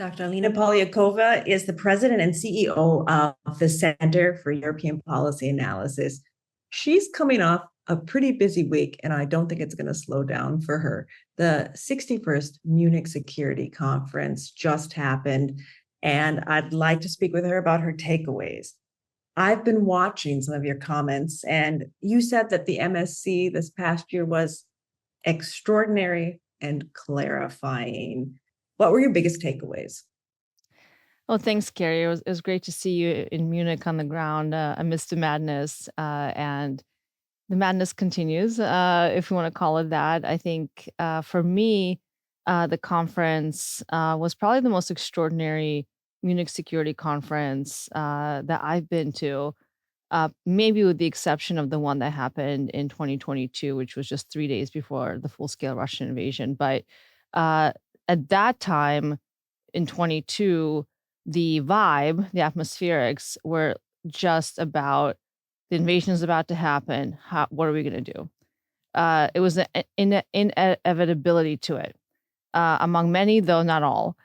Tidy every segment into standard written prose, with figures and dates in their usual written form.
Dr. Alina Polyakova is the president and CEO of the Center for European Policy Analysis. She's coming off a pretty busy week, and I don't think it's going to slow down for her. The 61st Munich Security Conference just happened, and I'd like to speak with her about her takeaways. I've been watching some of your comments, and you said that the MSC this past year was extraordinary and clarifying. What were your biggest takeaways? Well, thanks, Kari. It was great to see you in Munich on the ground amidst the madness. And the madness continues, if you want to call it that. I think for me, the conference was probably the most extraordinary Munich Security Conference that I've been to, maybe with the exception of the one that happened in 2022, which was just 3 days before the full-scale Russian invasion. But uh, at that time, in 22, the vibe, the atmospherics were just about the invasion is about to happen. What are we going to do? It was an inevitability to it, among many, though not all.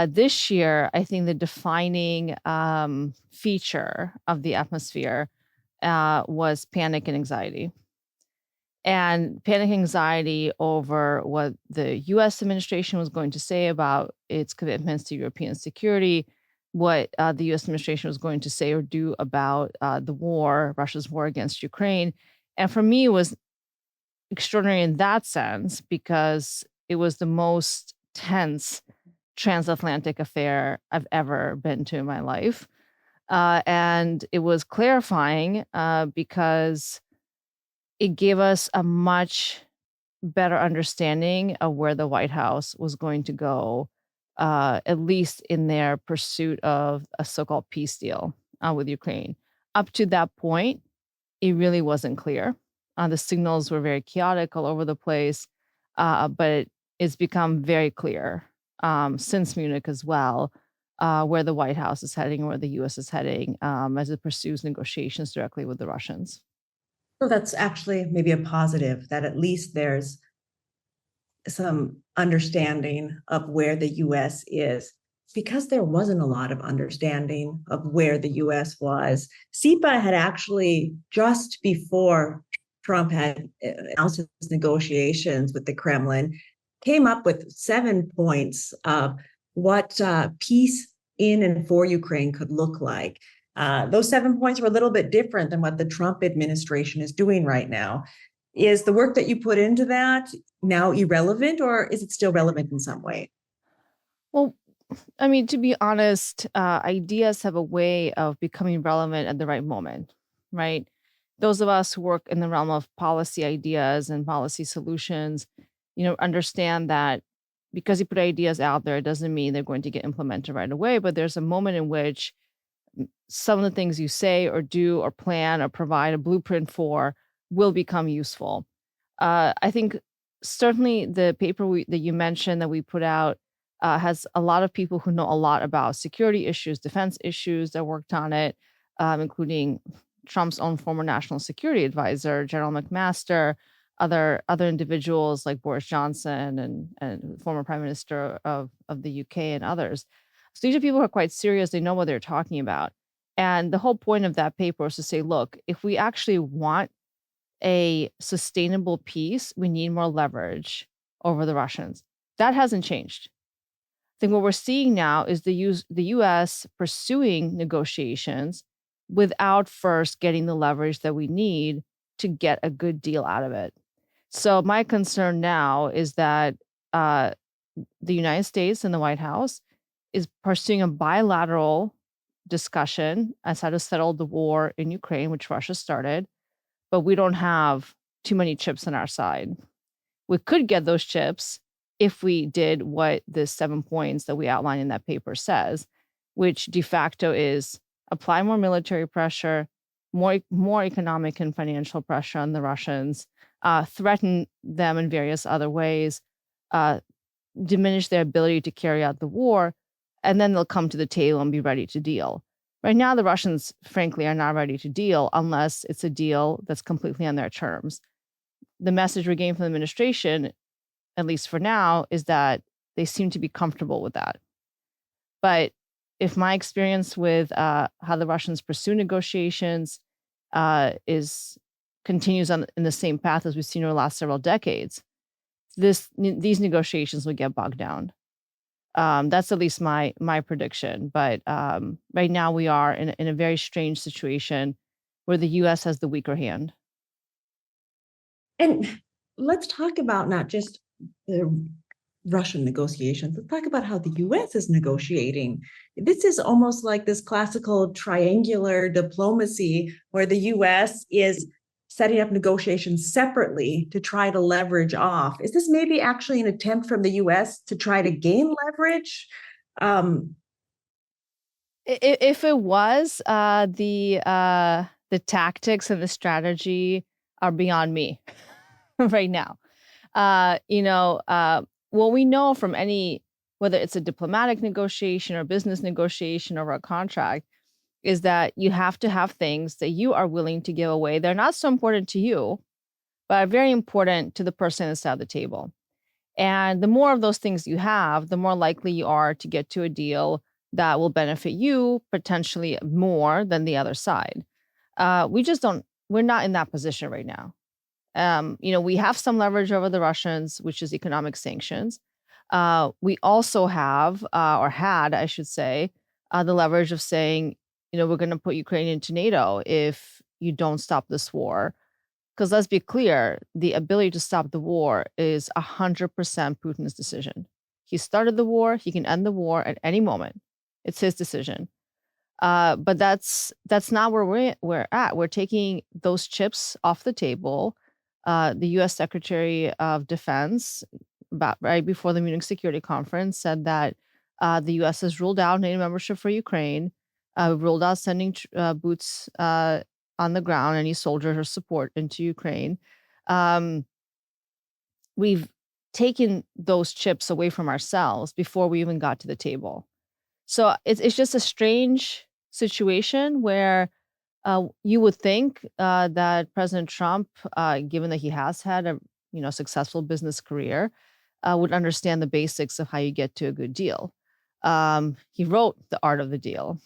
This year, I think the defining feature of the atmosphere was panic and anxiety. And panic and anxiety over what the US administration was going to say about its commitments to European security, what the US administration was going to say or do about the war, Russia's war against Ukraine. And for me, it was extraordinary in that sense because it was the most tense transatlantic affair I've ever been to in my life. And it was clarifying because it gave us a much better understanding of where the White House was going to go, at least in their pursuit of a so-called peace deal with Ukraine. Up to that point, it really wasn't clear. The signals were very chaotic all over the place, but it's become very clear since Munich as well, where the White House is heading, where the U.S. is heading, as it pursues negotiations directly with the Russians. So that's actually maybe a positive that at least there's some understanding of where the US is, because there wasn't a lot of understanding of where the US was. CEPA had actually, just before Trump had announced his negotiations with the Kremlin, came up with 7 points of what peace in and for Ukraine could look like. Those 7 points were a little bit different than what the Trump administration is doing right now. Is the work that you put into that now irrelevant, or is it still relevant in some way? Well, I mean, to be honest, ideas have a way of becoming relevant at the right moment, right? Those of us who work in the realm of policy ideas and policy solutions, understand that because you put ideas out there, it doesn't mean they're going to get implemented right away. But there's a moment in which some of the things you say or do or plan or provide a blueprint for will become useful. I think certainly the paper that you mentioned that we put out has a lot of people who know a lot about security issues, defense issues that worked on it, including Trump's own former national security advisor, General McMaster, other individuals like Boris Johnson and former Prime Minister of the UK and others. So these are people who are quite serious. They know what they're talking about. And the whole point of that paper is to say, look, if we actually want a sustainable peace, we need more leverage over the Russians. That hasn't changed. I think what we're seeing now is the U.S. pursuing negotiations without first getting the leverage that we need to get a good deal out of it. So my concern now is that the United States and the White House is pursuing a bilateral discussion as how to settle the war in Ukraine, which Russia started, but we don't have too many chips on our side. We could get those chips if we did what the 7 points that we outlined in that paper says, which de facto is apply more military pressure, more economic and financial pressure on the Russians, threaten them in various other ways, diminish their ability to carry out the war, and then they'll come to the table and be ready to deal. Right now, the Russians, frankly, are not ready to deal unless it's a deal that's completely on their terms. The message we're getting from the administration, at least for now, is that they seem to be comfortable with that. But if my experience with how the Russians pursue negotiations is continues in the same path as we've seen over the last several decades, these negotiations will get bogged down. That's at least my prediction. But right now we are in a very strange situation where the U.S. has the weaker hand. And let's talk about not just the Russian negotiations. Let's talk about how the US is negotiating. This is almost like this classical triangular diplomacy where the US is setting up negotiations separately to try to leverage off. Is this maybe actually an attempt from the US to try to gain leverage? If it was, the tactics and the strategy are beyond me right now. What we know from whether it's a diplomatic negotiation or business negotiation over a contract, is that you have to have things that you are willing to give away. They're not so important to you, but are very important to the person at the side of the table. And the more of those things you have, the more likely you are to get to a deal that will benefit you potentially more than the other side. We're not in that position right now. We have some leverage over the Russians, which is economic sanctions. We also have, or had, I should say, the leverage of saying, we're going to put Ukraine into NATO if you don't stop this war. Because let's be clear, the ability to stop the war is 100% Putin's decision. He started the war. He can end the war at any moment. It's his decision. But that's not where we're at. We're taking those chips off the table. The U.S. Secretary of Defense, right before the Munich Security Conference, said that the U.S. has ruled out NATO membership for Ukraine, ruled out sending boots on the ground, any soldiers or support into Ukraine. We've taken those chips away from ourselves before we even got to the table. So it's just a strange situation where you would think that President Trump, given that he has had a successful business career, would understand the basics of how you get to a good deal. He wrote The Art of the Deal,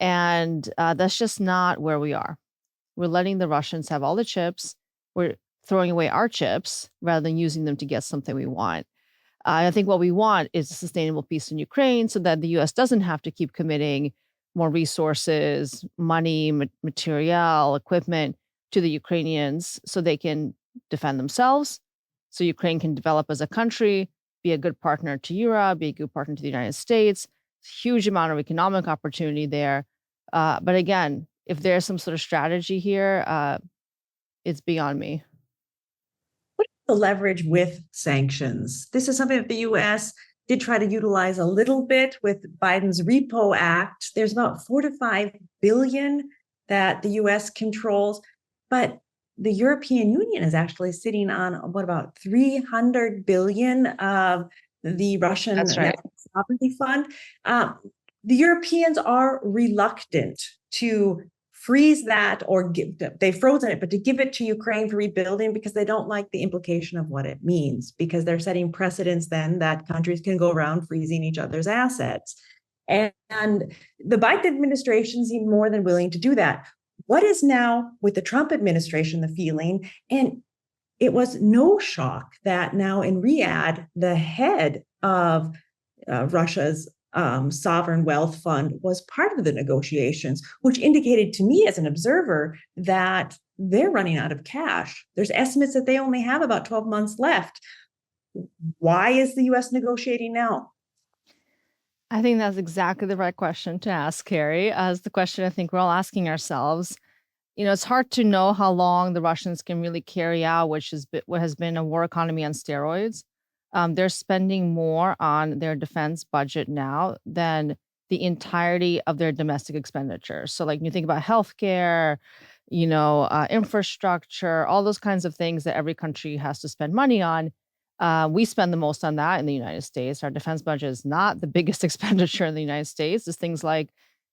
and that's just not where we are. We're letting the Russians have all the chips. We're throwing away our chips rather than using them to get something we want. I think what we want is a sustainable peace in Ukraine so that the U.S. doesn't have to keep committing more resources, money, material, equipment to the Ukrainians so they can defend themselves, so Ukraine can develop as a country, be a good partner to Europe, be a good partner to the United States. Huge amount of economic opportunity there. But again, if there's some sort of strategy here, it's beyond me. What is the leverage with sanctions? This is something that the U.S. did try to utilize a little bit with Biden's Repo Act. There's about 4 to 5 billion that the U.S. controls, but the European Union is actually sitting on about 300 billion of the Russian National Sovereignty Fund. The Europeans are reluctant to freeze that or they've frozen it, but to give it to Ukraine for rebuilding because they don't like the implication of what it means, because they're setting precedents then that countries can go around freezing each other's assets. And the Biden administration seemed more than willing to do that. What is now with the Trump administration the feeling? And it was no shock that now in Riyadh, the head of Russia's sovereign wealth fund was part of the negotiations, which indicated to me as an observer that they're running out of cash. There's estimates that they only have about 12 months left. Why is the U.S. negotiating now? I think that's exactly the right question to ask, Kari, as the question I think we're all asking ourselves. It's hard to know how long the Russians can really carry out what has been a war economy on steroids. They're spending more on their defense budget now than the entirety of their domestic expenditure. So like you think about healthcare, infrastructure, all those kinds of things that every country has to spend money on. We spend the most on that in the United States. Our defense budget is not the biggest expenditure in the United States. It's things like,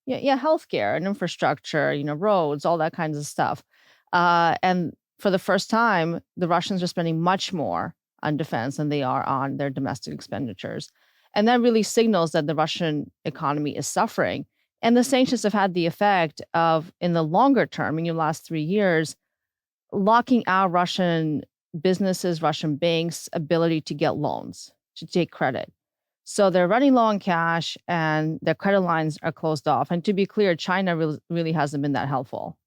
healthcare and infrastructure, roads, all that kinds of stuff. And for the first time, the Russians are spending much more on defense than they are on their domestic expenditures. And that really signals that the Russian economy is suffering. And the sanctions have had the effect of, in the longer term, in the last 3 years, locking out Russian businesses, Russian banks' ability to get loans, to take credit. So they're running low on cash and their credit lines are closed off. And to be clear, China really hasn't been that helpful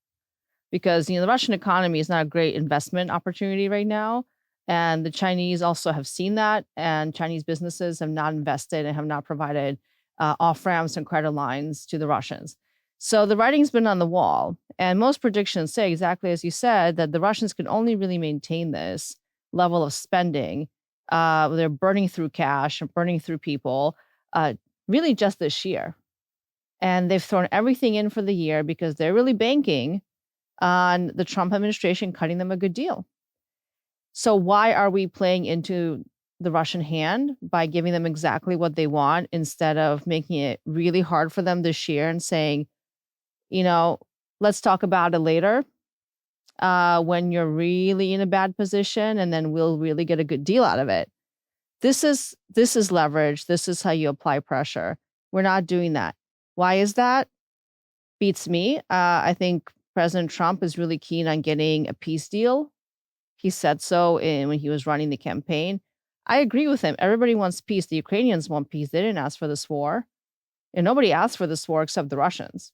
because the Russian economy is not a great investment opportunity right now. And the Chinese also have seen that, and Chinese businesses have not invested and have not provided off ramps and credit lines to the Russians. So the writing's been on the wall, and most predictions say exactly as you said that the Russians can only really maintain this level of spending. They're burning through cash and burning through people, really just this year, and they've thrown everything in for the year because they're really banking on the Trump administration cutting them a good deal. So why are we playing into the Russian hand by giving them exactly what they want instead of making it really hard for them this year and saying, let's talk about it later when you're really in a bad position, and then we'll really get a good deal out of it. This is leverage. This is how you apply pressure. We're not doing that. Why is that? Beats me. I think President Trump is really keen on getting a peace deal. He said so when he was running the campaign. I agree with him. Everybody wants peace. The Ukrainians want peace. They didn't ask for this war. And nobody asked for this war except the Russians.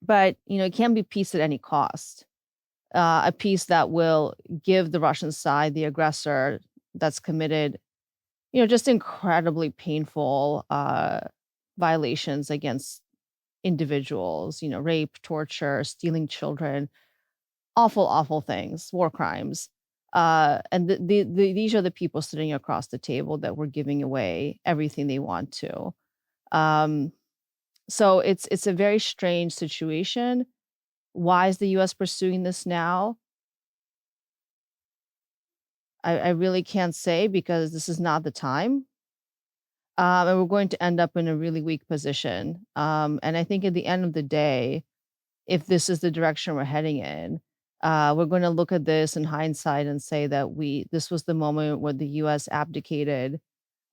But, it can't be peace at any cost. A peace that will give the Russian side, the aggressor that's committed, just incredibly painful violations against individuals, rape, torture, stealing children, awful, awful things, war crimes. And these are the people sitting across the table that we're giving away everything they want to. So it's a very strange situation. Why is the U.S. pursuing this now? I really can't say because this is not the time. And we're going to end up in a really weak position. And I think at the end of the day, if this is the direction we're heading in, we're going to look at this in hindsight and say that this was the moment where the U.S. abdicated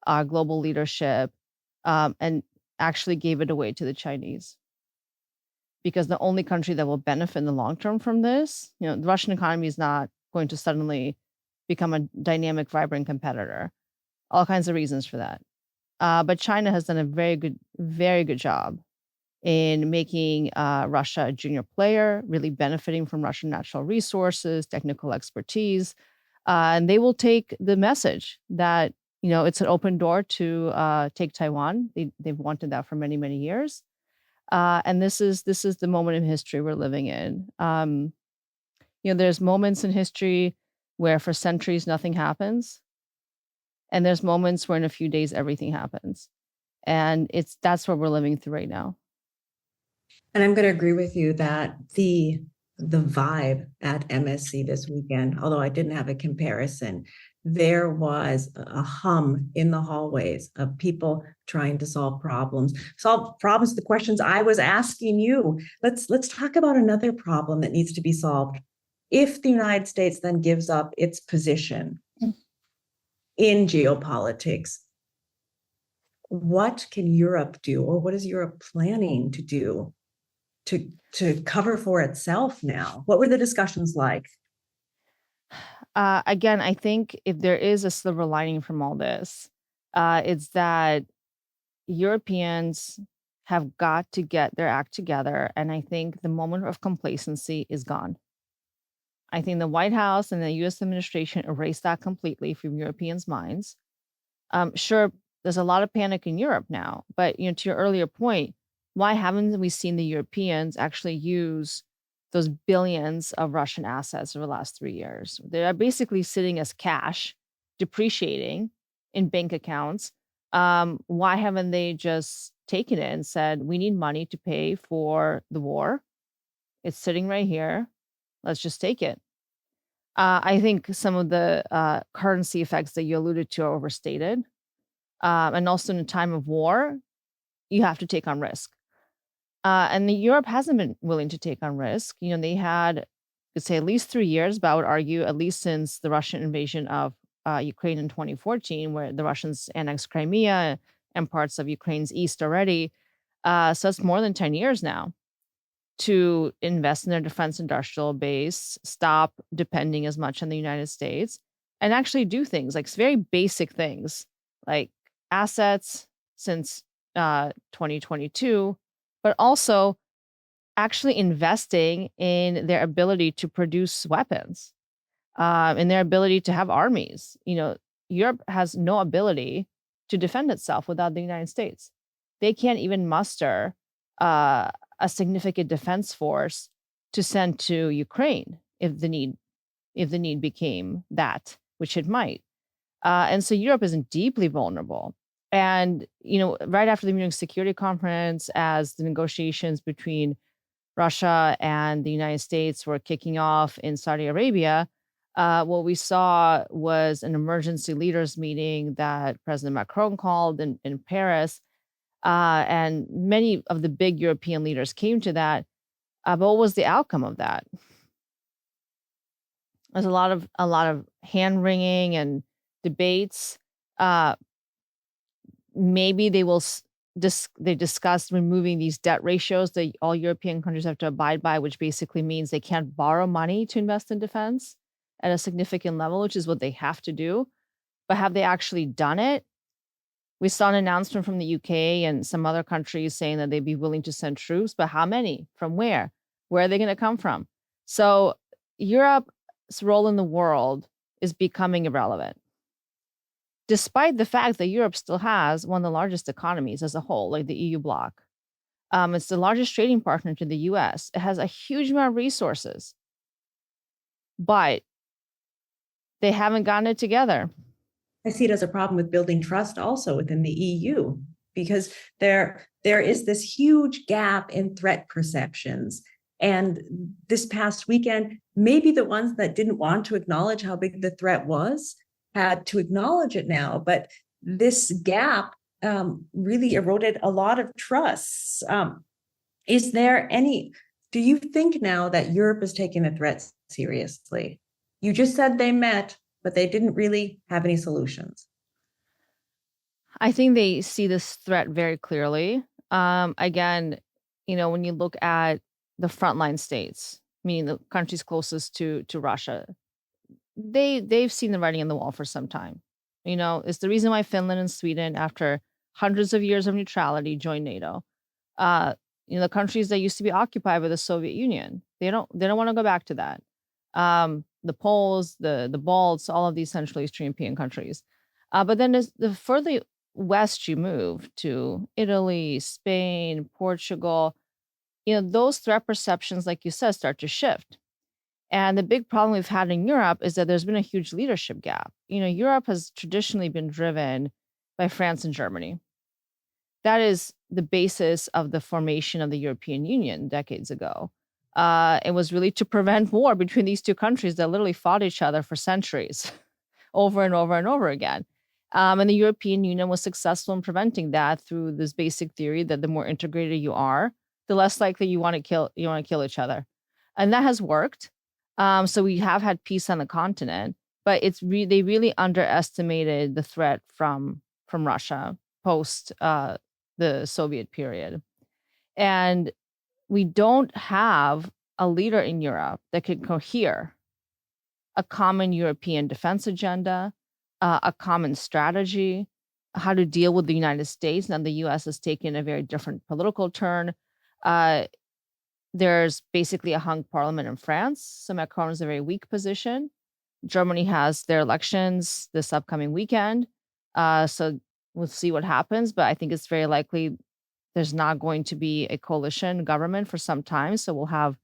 our global leadership and actually gave it away to the Chinese. Because the only country that will benefit in the long term from this, the Russian economy is not going to suddenly become a dynamic, vibrant competitor. All kinds of reasons for that. But China has done a very good job in making Russia a junior player, really benefiting from Russian natural resources, technical expertise. And they will take the message that, it's an open door to take Taiwan. They've wanted that for many, many years. And this is the moment in history we're living in. There's moments in history where for centuries nothing happens. And there's moments where in a few days everything happens. And that's what we're living through right now. And I'm going to agree with you that the vibe at MSC this weekend, although I didn't have a comparison, there was a hum in the hallways of people trying to solve problems, the questions I was asking you. Let's talk about another problem that needs to be solved. If the United States then gives up its position in geopolitics, what can Europe do, or what is Europe planning to do to cover for itself now? What were the discussions like? Again, I think if there is a silver lining from all this, it's that Europeans have got to get their act together. And I think the moment of complacency is gone. I think the White House and the US administration erased that completely from Europeans' minds. Sure, there's a lot of panic in Europe now, but to your earlier point, why haven't we seen the Europeans actually use those billions of Russian assets over the last 3 years? They're basically sitting as cash, depreciating in bank accounts. Why haven't they just taken it and said, we need money to pay for the war? It's sitting right here. Let's just take it. I think some of the currency effects that you alluded to are overstated. And also in a time of war, you have to take on risk. And Europe hasn't been willing to take on risk. They had, could say at least 3 years, but I would argue at least since the Russian invasion of Ukraine in 2014, where the Russians annexed Crimea and parts of Ukraine's east already. So it's more than 10 years now to invest in their defense industrial base, stop depending as much on the United States, and actually do things like very basic things like assets since 2022, but also actually investing in their ability to produce weapons, in their ability to have armies. Europe has no ability to defend itself without the United States. They can't even muster a significant defense force to send to Ukraine if the need became that, which it might. And so Europe is deeply vulnerable. And right after the Munich Security Conference, as the negotiations between Russia and the United States were kicking off in Saudi Arabia, what we saw was an emergency leaders meeting that President Macron called in Paris. And many of the big European leaders came to that. But what was the outcome of that? There's a lot of hand wringing and debates. Maybe they discussed removing these debt ratios that all European countries have to abide by, which basically means they can't borrow money to invest in defense at a significant level, which is what they have to do. But have they actually done it? We saw an announcement from the UK and some other countries saying that they'd be willing to send troops, but how many? From where? Where are they going to come from? So Europe's role in the world is becoming irrelevant, despite the fact that Europe still has one of the largest economies as a whole, like the EU bloc. It's the largest trading partner to the US. It has a huge amount of resources, but they haven't gotten it together. I see it as a problem with building trust also within the EU, because there is this huge gap in threat perceptions. And this past weekend, maybe the ones that didn't want to acknowledge how big the threat was had to acknowledge it now. But this gap really eroded a lot of trust. Do you think now that Europe is taking the threat seriously? You just said they met, but they didn't really have any solutions. I think they see this threat very clearly. Again, when you look at the frontline states, meaning the countries closest to Russia, they've seen the writing on the wall for some time. It's the reason why Finland and Sweden, after hundreds of years of neutrality, joined NATO. The countries that used to be occupied by the Soviet Union, they don't want to go back to that. The Poles, the Balts, all of these Central Eastern European countries. But then as the further west you move to Italy, Spain, Portugal, those threat perceptions, like you said, start to shift. And the big problem we've had in Europe is that there's been a huge leadership gap. Europe has traditionally been driven by France and Germany. That is the basis of the formation of the European Union decades ago. It was really to prevent war between these two countries that literally fought each other for centuries over and over and over again. And the European Union was successful in preventing that through this basic theory that the more integrated you are, the less likely you want to kill each other. And that has worked. So we have had peace on the continent, but they really underestimated the threat from Russia post the Soviet period. And we don't have a leader in Europe that can cohere a common European defense agenda, a common strategy, how to deal with the United States. Now, the US has taken a very different political turn. There's basically a hung parliament in France, so Macron is in a very weak position. Germany has their elections this upcoming weekend, so we'll see what happens, but I think it's very likely there's not going to be a coalition government for some time, so we'll have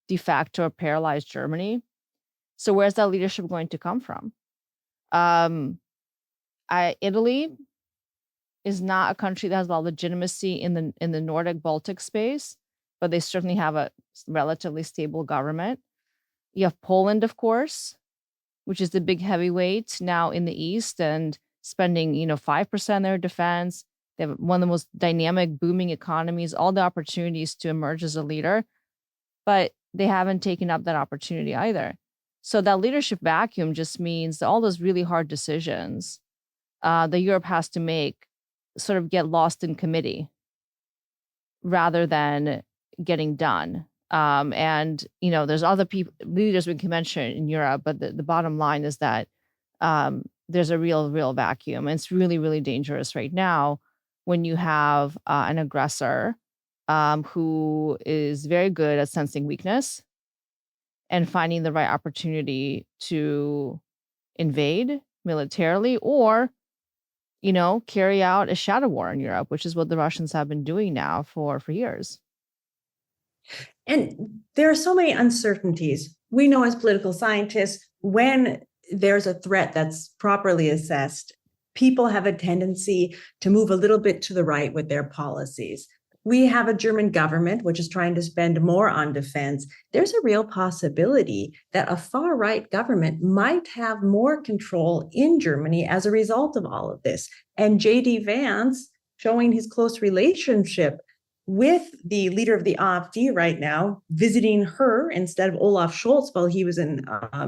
de facto paralyzed Germany. So where's that leadership going to come from? Italy is not a country that has a lot of legitimacy in the Nordic Baltic space, but they certainly have a relatively stable government. You have Poland, of course, which is the big heavyweight now in the East and spending 5% of their defense. They have one of the most dynamic, booming economies, all the opportunities to emerge as a leader, but they haven't taken up that opportunity either. So that leadership vacuum just means that all those really hard decisions that Europe has to make sort of get lost in committee rather than getting done. And there's other leaders we can mention in Europe, but the bottom line is that there's a real vacuum. And it's really, really dangerous right now when you have an aggressor who is very good at sensing weakness and finding the right opportunity to invade militarily or, carry out a shadow war in Europe, which is what the Russians have been doing now for years. And there are so many uncertainties. We know as political scientists, when there's a threat that's properly assessed, people have a tendency to move a little bit to the right with their policies. We have a German government which is trying to spend more on defense. There's a real possibility that a far-right government might have more control in Germany as a result of all of this. And J.D. Vance, showing his close relationship with the leader of the AfD right now, visiting her instead of Olaf Scholz while he was in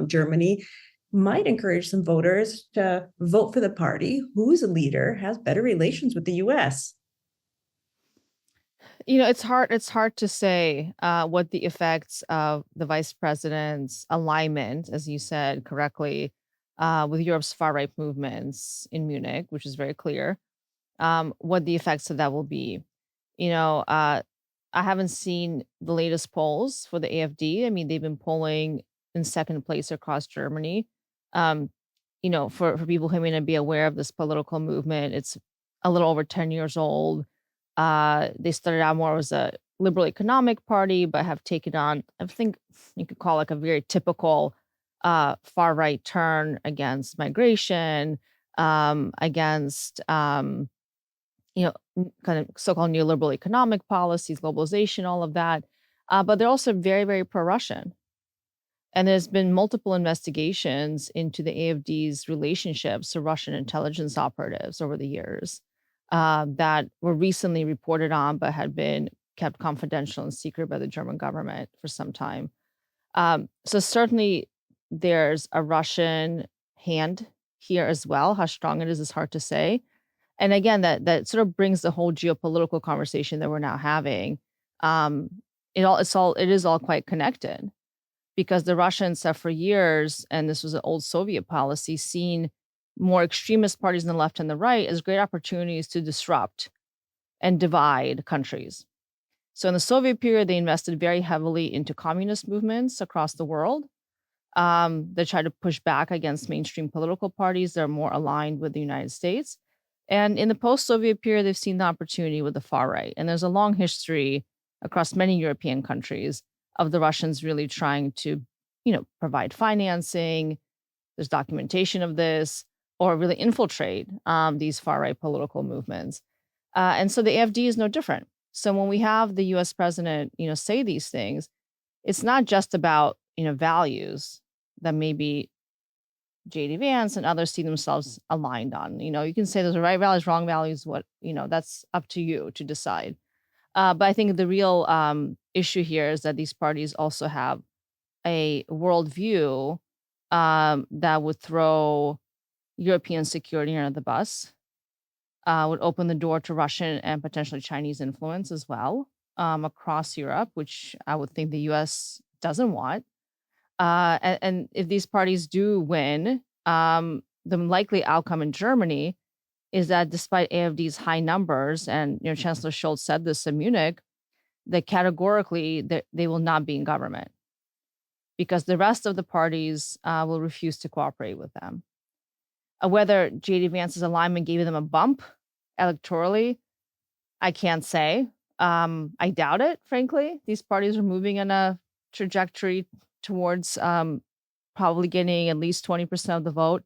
Germany, might encourage some voters to vote for the party whose leader has better relations with the U.S. It's hard to say what the effects of the vice president's alignment, as you said correctly, with Europe's far-right movements in Munich, which is very clear, what the effects of that will be. I haven't seen the latest polls for the AfD. I mean, they've been polling in second place across Germany. For people who may not be aware of this political movement, it's a little over 10 years old. They started out more as a liberal economic party, but have taken on, I think you could call like a very typical far right turn against migration, against kind of so-called neoliberal economic policies, globalization, all of that. But they're also very, very pro-Russian. And there's been multiple investigations into the AfD's relationships to Russian intelligence operatives over the years that were recently reported on, but had been kept confidential and secret by the German government for some time. So certainly there's a Russian hand here as well. How strong it is hard to say. And again, that sort of brings the whole geopolitical conversation that we're now having. It is all quite connected, because the Russians have for years, and this was an old Soviet policy, seen more extremist parties on the left and the right as great opportunities to disrupt and divide countries. So in the Soviet period, they invested very heavily into communist movements across the world. They tried to push back against mainstream political parties that are more aligned with the United States. And in the post-Soviet period, they've seen the opportunity with the far right. And there's a long history across many European countries of the Russians really trying to, provide financing. There's documentation of this, or really infiltrate these far-right political movements. And so the AfD is no different. So when we have the U.S. president, say these things, it's not just about, values that maybe J.D. Vance and others see themselves aligned on. You can say those are right values, wrong values, that's up to you to decide. But I think the real issue here is that these parties also have a worldview that would throw European security under the bus, would open the door to Russian and potentially Chinese influence as well across Europe, which I would think the U.S. doesn't want. And if these parties do win, the likely outcome in Germany is that despite AfD's high numbers, and Chancellor Scholz said this in Munich, that categorically they will not be in government because the rest of the parties will refuse to cooperate with them. Whether J.D. Vance's alignment gave them a bump electorally, I can't say. I doubt it, frankly. These parties are moving in a trajectory towards probably getting at least 20% of the vote,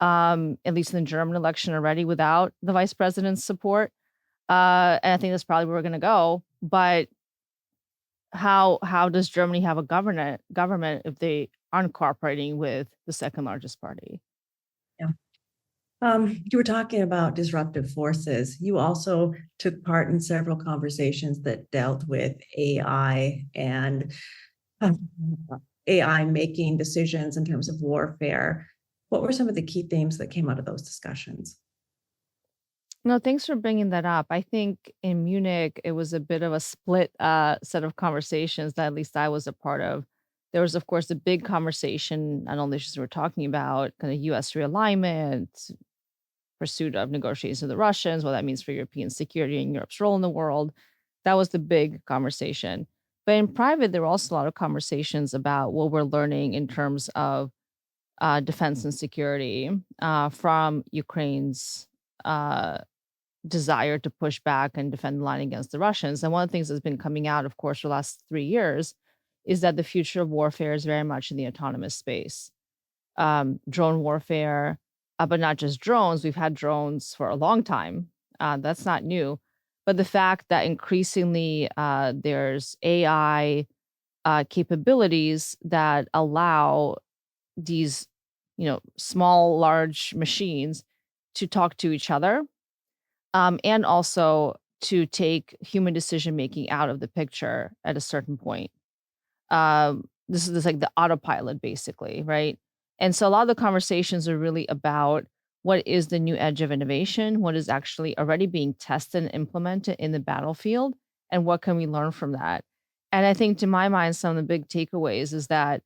at least in the German election already, without the vice president's support. And I think that's probably where we're going to go. But how does Germany have a government if they aren't cooperating with the second largest party? Yeah. You were talking about disruptive forces. You also took part in several conversations that dealt with AI and AI making decisions in terms of warfare. What were some of the key themes that came out of those discussions? No, thanks for bringing that up. I think in Munich, it was a bit of a split set of conversations that at least I was a part of. There was, of course, a big conversation on the issues we're talking about, kind of U.S. realignment, pursuit of negotiations with the Russians, what that means for European security and Europe's role in the world. That was the big conversation. But in private, there were also a lot of conversations about what we're learning in terms of defense and security from Ukraine's uh, desire to push back and defend the line against the Russians. And one of the things that's been coming out, of course, for the last 3 years is that the future of warfare is very much in the autonomous space. Drone warfare, but not just drones. We've had drones for a long time. That's not new. But the fact that increasingly there's AI capabilities that allow these, small, large machines to talk to each other, and also to take human decision making out of the picture at a certain point. This is like the autopilot, basically, right? And so a lot of the conversations are really about what is the new edge of innovation, what is actually already being tested and implemented in the battlefield, and what can we learn from that? And I think, to my mind, some of the big takeaways is that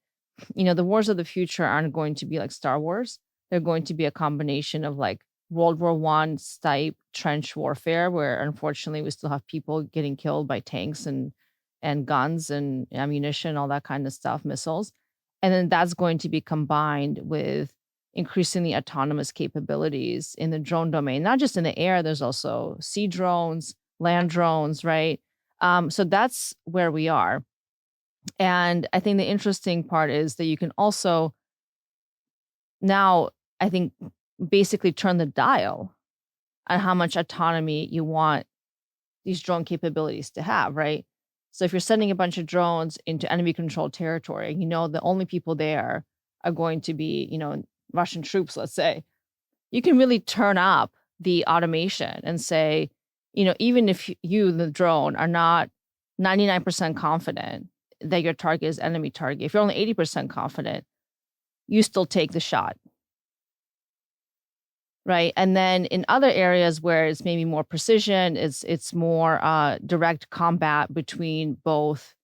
the wars of the future aren't going to be like Star Wars. They're going to be a combination of like World War One type trench warfare, where unfortunately we still have people getting killed by tanks and guns and ammunition, all that kind of stuff, missiles. And then that's going to be combined with increasingly autonomous capabilities in the drone domain, not just in the air. There's also sea drones, land drones, right? So that's where we are. And I think the interesting part is that you can also now, I think, basically turn the dial on how much autonomy you want these drone capabilities to have, right? So if you're sending a bunch of drones into enemy controlled territory, the only people there are going to be, Russian troops, let's say, you can really turn up the automation and say, even if you, the drone, are not 99% confident that your target is enemy target, if you're only 80% confident, you still take the shot. Right. And then in other areas where it's maybe more precision, it's more direct combat between both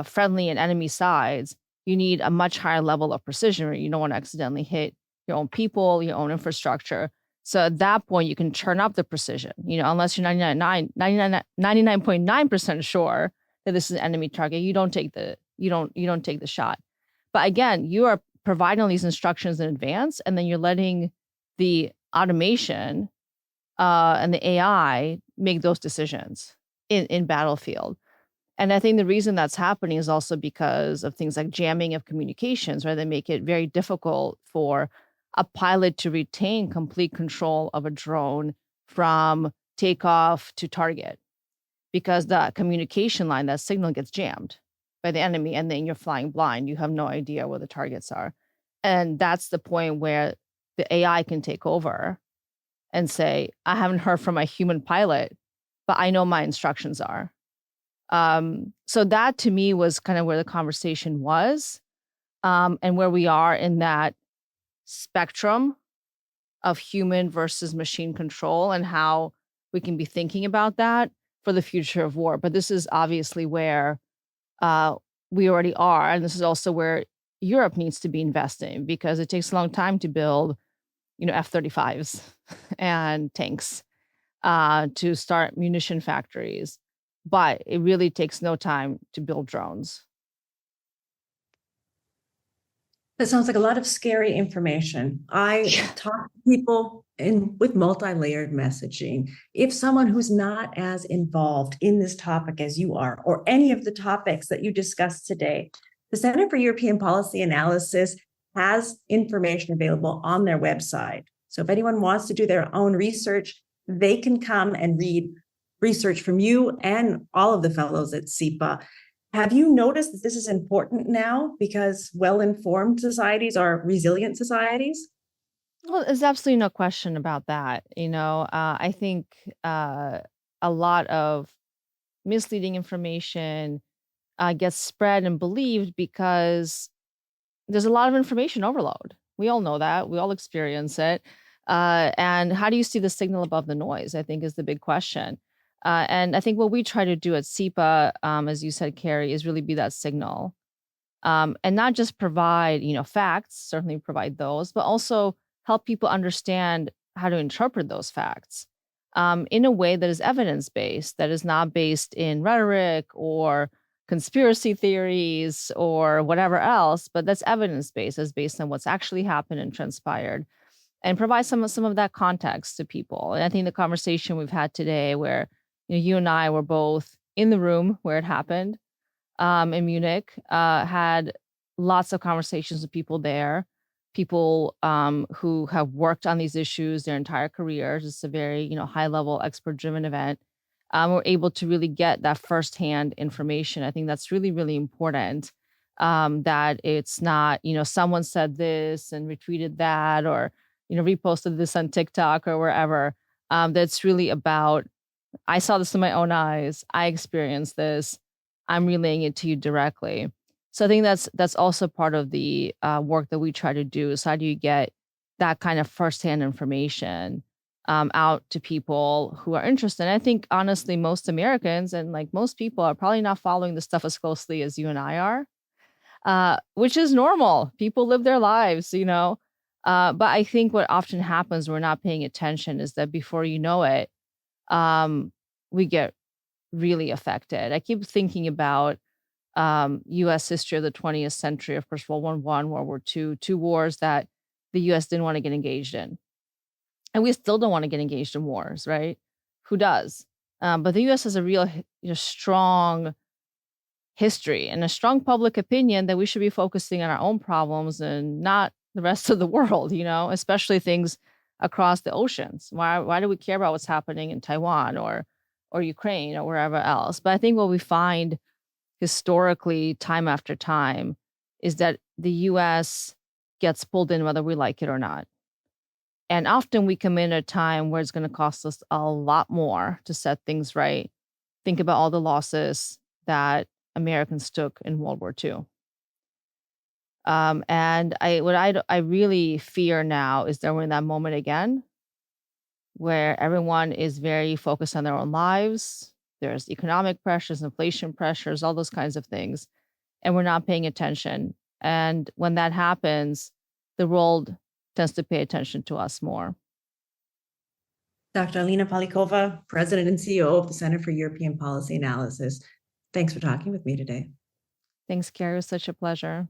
friendly and enemy sides, you need a much higher level of precision, right? You don't want to accidentally hit your own people, your own infrastructure. So at that point, you can turn up the precision, unless you're 99.9% sure that this is an enemy target, you don't take the shot. But again, you are providing all these instructions in advance, and then you're letting the automation and the AI make those decisions in battlefield. And I think the reason that's happening is also because of things like jamming of communications, right? They make it very difficult for a pilot to retain complete control of a drone from takeoff to target, because the communication line, that signal, gets jammed by the enemy, and then you're flying blind. You have no idea where the targets are. And that's the point where the AI can take over and say, I haven't heard from my human pilot, but I know my instructions are. So that, to me, was kind of where the conversation was, and where we are in that spectrum of human versus machine control, and how we can be thinking about that for the future of war. But this is obviously where we already are. And this is also where Europe needs to be investing, because it takes a long time to build F-35s and tanks, to start munition factories. But it really takes no time to build drones. That sounds like a lot of scary information. I talk to people with multi-layered messaging. If someone who's not as involved in this topic as you are, or any of the topics that you discussed today, the Center for European Policy Analysis has information available on their website. So if anyone wants to do their own research, they can come and read research from you and all of the fellows at CEPA. Have you noticed that this is important now because well-informed societies are resilient societies? Well, there's absolutely no question about that. I think a lot of misleading information gets spread and believed because there's a lot of information overload. We all know that. We all experience it. And how do you see the signal above the noise, I think is the big question. And I think what we try to do at CEPA, as you said, Kari, is really be that signal. And not just provide, facts, certainly provide those, but also help people understand how to interpret those facts in a way that is evidence-based, that is not based in rhetoric or conspiracy theories or whatever else, but that's evidence-based, is based on what's actually happened and transpired, and provide some of that context to people. And I think the conversation we've had today, where you and I were both in the room where it happened, in Munich, had lots of conversations with people there, people who have worked on these issues their entire careers. It's a very high level, expert driven event. We're able to really get that firsthand information. I think that's really, really important. That it's not someone said this and retweeted that, or reposted this on TikTok or wherever. That's really about, I saw this in my own eyes. I experienced this. I'm relaying it to you directly. So I think that's also part of the work that we try to do, is how do you get that kind of firsthand information out to people who are interested. And I think honestly, most Americans and like most people are probably not following this stuff as closely as you and I are, which is normal. People live their lives. But I think what often happens when we're not paying attention is that before you know it, we get really affected. I keep thinking about U.S. history of the 20th century, of course, World War I, World War II, two wars that the U.S. didn't want to get engaged in. And we still don't want to get engaged in wars, right? Who does? But the U.S. has a real strong history and a strong public opinion that we should be focusing on our own problems and not the rest of the world, especially things across the oceans. Why do we care about what's happening in Taiwan or Ukraine or wherever else? But I think what we find historically, time after time, is that the U.S. gets pulled in whether we like it or not. And often we come in at a time where it's going to cost us a lot more to set things right. Think about all the losses that Americans took in World War II. And I really fear now is that we're in that moment again, where everyone is very focused on their own lives. There's economic pressures, inflation pressures, all those kinds of things, and we're not paying attention. And when that happens, the world tends to pay attention to us more. Dr. Alina Polyakova, President and CEO of the Center for European Policy Analysis. Thanks for talking with me today. Thanks, Kari. It was such a pleasure.